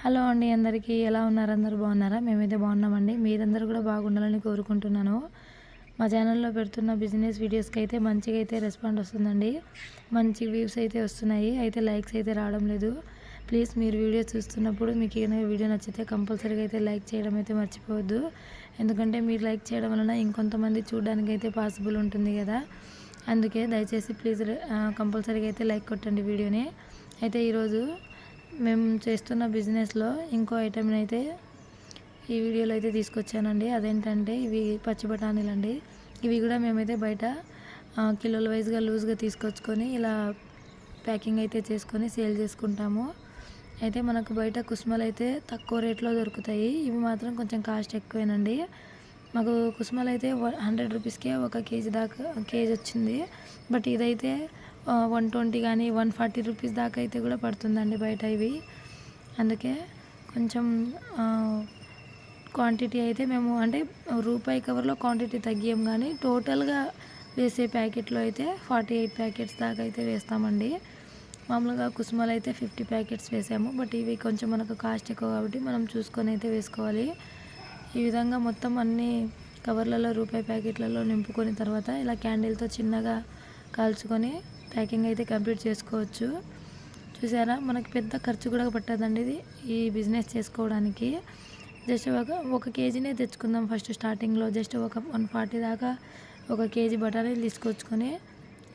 Hello అండి అందరికీ ఎలా ఉన్నారు? అందరూ బాగున్నారా? మేమైతే బాగున్నామండి. మీరందరూ కూడా బాగుండాలని కోరుకుంటున్నాను. మా ఛానల్లో పెడుతున్న బిజినెస్ వీడియోస్కి అయితే మంచిగా అయితే రెస్పాండ్ వస్తుందండి. మంచి వ్యూస్ అయితే వస్తున్నాయి. అయితే లైక్స్ అయితే రావడం లేదు. ప్లీజ్ మీరు వీడియో చూస్తున్నప్పుడు మీకు ఏదైనా వీడియో నచ్చితే కంపల్సరీగా అయితే లైక్ చేయడం అయితే మర్చిపోవద్దు. ఎందుకంటే మీరు లైక్ చేయడం వలన ఇంకొంతమంది చూడడానికి అయితే పాసిబుల్ ఉంటుంది కదా. అందుకే దయచేసి ప్లీజ్ కంపల్సరీగా అయితే లైక్ కొట్టండి వీడియోని. అయితే ఈరోజు మేము చేస్తున్న బిజినెస్లో ఇంకో ఐటెంని అయితే ఈ వీడియోలో అయితే తీసుకొచ్చానండి. అదేంటంటే ఇవి పచ్చి బఠానీలు అండి. ఇవి కూడా మేమైతే బయట కిలోల వైజ్గా లూజ్గా తీసుకొచ్చుకొని ఇలా ప్యాకింగ్ అయితే చేసుకొని సేల్ చేసుకుంటాము. అయితే మనకు బయట కుస్మలు అయితే తక్కువ రేట్లో దొరుకుతాయి. ఇవి మాత్రం కొంచెం కాస్ట్ ఎక్కువేనండి. మాకు కుస్మలు అయితే 100 రూపీస్కే ఒక కేజీ దాకా కేజీ వచ్చింది. బట్ ఇదైతే 120 కానీ 140 రూపీస్ దాకా అయితే కూడా పడుతుందండి బయట ఇవి. అందుకే కొంచెం క్వాంటిటీ అయితే మేము అంటే రూపాయి కవర్లో క్వాంటిటీ తగ్గాం, కానీ టోటల్గా వేసే ప్యాకెట్లో అయితే 48 ప్యాకెట్స్ దాకా అయితే వేస్తామండి. మామూలుగా కుసుమలు అయితే 50 ప్యాకెట్స్ వేసాము. బట్ ఇవి కొంచెం మనకు కాస్ట్ ఎక్కువ కాబట్టి మనం చూసుకొని అయితే వేసుకోవాలి. ఈ విధంగా మొత్తం అన్ని కవర్లలో రూపాయి ప్యాకెట్లలో నింపుకొని తర్వాత ఇలా క్యాండిల్తో చిన్నగా కాల్చుకొని ప్యాకింగ్ అయితే కంప్లీట్ చేసుకోవచ్చు. చూసారా, మనకి పెద్ద ఖర్చు కూడా పట్టదండి ఇది ఈ బిజినెస్ చేసుకోవడానికి. జస్ట్ ఒక కేజీనే తెచ్చుకుందాం ఫస్ట్ స్టార్టింగ్లో. జస్ట్ ఒక 140 దాకా ఒక కేజీ బఠానీలు తీసుకొచ్చుకొని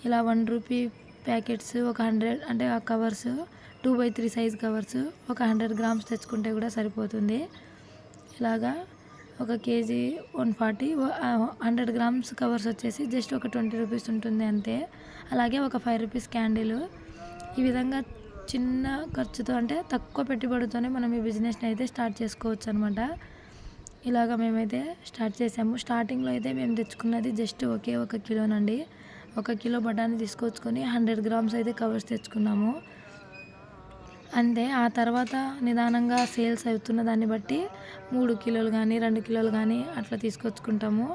ఇలా 1 రూపీ ప్యాకెట్స్ ఒక 100 అంటే ఆ కవర్స్ 2/3 సైజ్ కవర్స్ ఒక 100 గ్రామ్స్ తెచ్చుకుంటే కూడా సరిపోతుంది. ఇలాగా ఒక కేజీ 140 100 గ్రామ్స్ కవర్స్ వచ్చేసి జస్ట్ ఒక 20 రూపీస్ ఉంటుంది అంతే. అలాగే ఒక 5 రూపీస్ క్యాండిల్. ఈ విధంగా చిన్న ఖర్చుతో అంటే తక్కువ పెట్టుబడితోనే మనం ఈ బిజినెస్ని అయితే స్టార్ట్ చేసుకోవచ్చు అనమాట. ఇలాగ మేమైతే స్టార్ట్ చేసాము. స్టార్టింగ్లో అయితే మేము తెచ్చుకున్నది జస్ట్ ఒక కిలోనండి. 1 కిలో బఠానీ తీసుకొచ్చుకొని 100 గ్రామ్స్ అయితే కవర్స్ తెచ్చుకున్నాము అంతే. ఆ తర్వాత నిదానంగా సేల్స్ అవుతున్న దాన్ని బట్టి 3 కిలోలు కానీ 2 కిలోలు కానీ అట్లా తీసుకొచ్చుకుంటాము.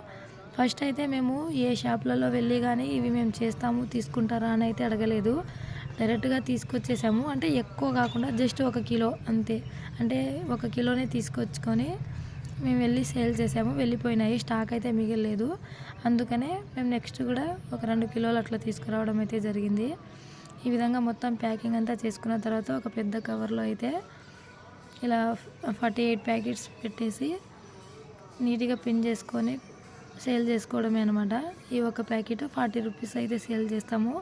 ఫస్ట్ అయితే మేము ఏ షాప్లలో వెళ్ళి కానీ ఇవి మేము చేస్తాము తీసుకుంటారా అని అయితే అడగలేదు. డైరెక్ట్గా తీసుకొచ్చేసాము. అంటే ఎక్కువ కాకుండా జస్ట్ 1 కిలో అంతే. అంటే 1 కిలోనే తీసుకొచ్చుకొని మేము వెళ్ళి సేల్ చేసాము. వెళ్ళిపోయినాయి, స్టాక్ అయితే మిగలలేదు. అందుకనే మేము నెక్స్ట్ కూడా ఒక 2 కిలోలు అట్లా తీసుకురావడం అయితే జరిగింది. ఈ విధంగా మొత్తం ప్యాకింగ్ అంతా చేసుకున్న తర్వాత ఒక పెద్ద కవర్లో అయితే ఇలా 48 ప్యాకెట్స్ పెట్టేసి నీట్గా పిన్ చేసుకొని సేల్ చేసుకోవడమే అనమాట. ఈ ఒక ప్యాకెట్ 40 రూపీస్ అయితే సేల్ చేస్తాము.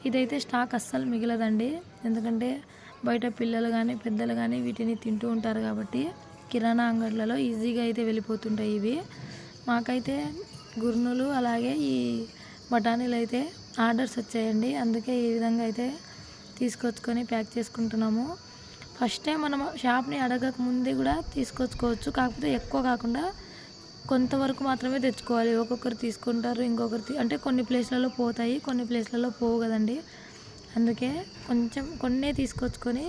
ఇదైతే స్టాక్ అస్సలు మిగలదండి. ఎందుకంటే బయట పిల్లలు కానీ పెద్దలు కానీ వీటిని తింటూ ఉంటారు కాబట్టి కిరాణా అంగడ్లలో ఈజీగా అయితే వెళ్ళిపోతుంటాయి ఇవి. మాకైతే గుర్నులు అలాగే ఈ బఠానీలు అయితే ఆర్డర్స్ వచ్చాయండి. అందుకే ఈ విధంగా అయితే తీసుకొచ్చుకొని ప్యాక్ చేసుకుంటున్నాము. ఫస్ట్ టైం మనం షాప్ని అడగక ముందే కూడా తీసుకొచ్చుకోవచ్చు. కాకపోతే ఎక్కువ కాకుండా కొంతవరకు మాత్రమే తెచ్చుకోవాలి. ఒక్కొక్కరు తీసుకుంటారు, ఇంకొకరు అంటే కొన్ని ప్లేస్లలో పోతాయి, కొన్ని ప్లేస్లలో పోవు కదండి. అందుకే కొంచెం కొన్నే తీసుకొచ్చుకొని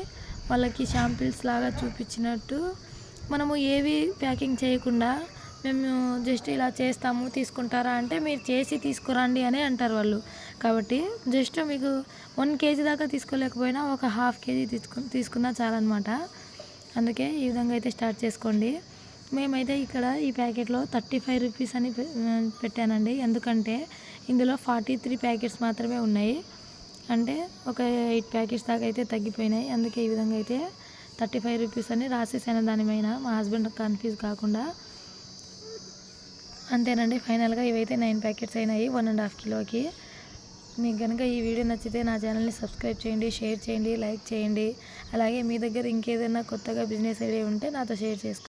వాళ్ళకి శాంపిల్స్ లాగా చూపించినట్టు మనము ఏవి ప్యాకింగ్ చేయకుండా మేము జస్ట్ ఇలా చేస్తాము తీసుకుంటారా అంటే మీరు చేసి తీసుకురండి అని అంటారు వాళ్ళు. కాబట్టి జస్ట్ మీకు 1 కేజీ దాకా తీసుకోలేకపోయినా ఒక ½ కేజీ తీసుకున్నా చాలన్నమాట. అందుకే ఈ విధంగా అయితే స్టార్ట్ చేసుకోండి. మేమైతే ఇక్కడ ఈ ప్యాకెట్లో 35 రూపీస్ అని పెట్టానండి. ఎందుకంటే ఇందులో 43 ప్యాకెట్స్ మాత్రమే ఉన్నాయి. అంటే ఒక 8 ప్యాకెట్స్ దాకా అయితే తగ్గిపోయినాయి. అందుకే ఈ విధంగా అయితే 35 రూపీస్ అని రాసేసాను దానిపైన, మా హస్బెండ్ కన్ఫ్యూజ్ కాకుండా. అంతేనండి. ఫైనల్గా ఇవైతే 9 ప్యాకెట్స్ అయినాయి 1.5 కిలోకి. మీకు కనుక ఈ వీడియో నచ్చితే నా ఛానల్ని సబ్స్క్రైబ్ చేయండి, షేర్ చేయండి, లైక్ చేయండి. అలాగే మీ దగ్గర ఇంకేదైనా కొత్తగా బిజినెస్ ఐడియా ఉంటే నాతో షేర్ చేసుకోండి.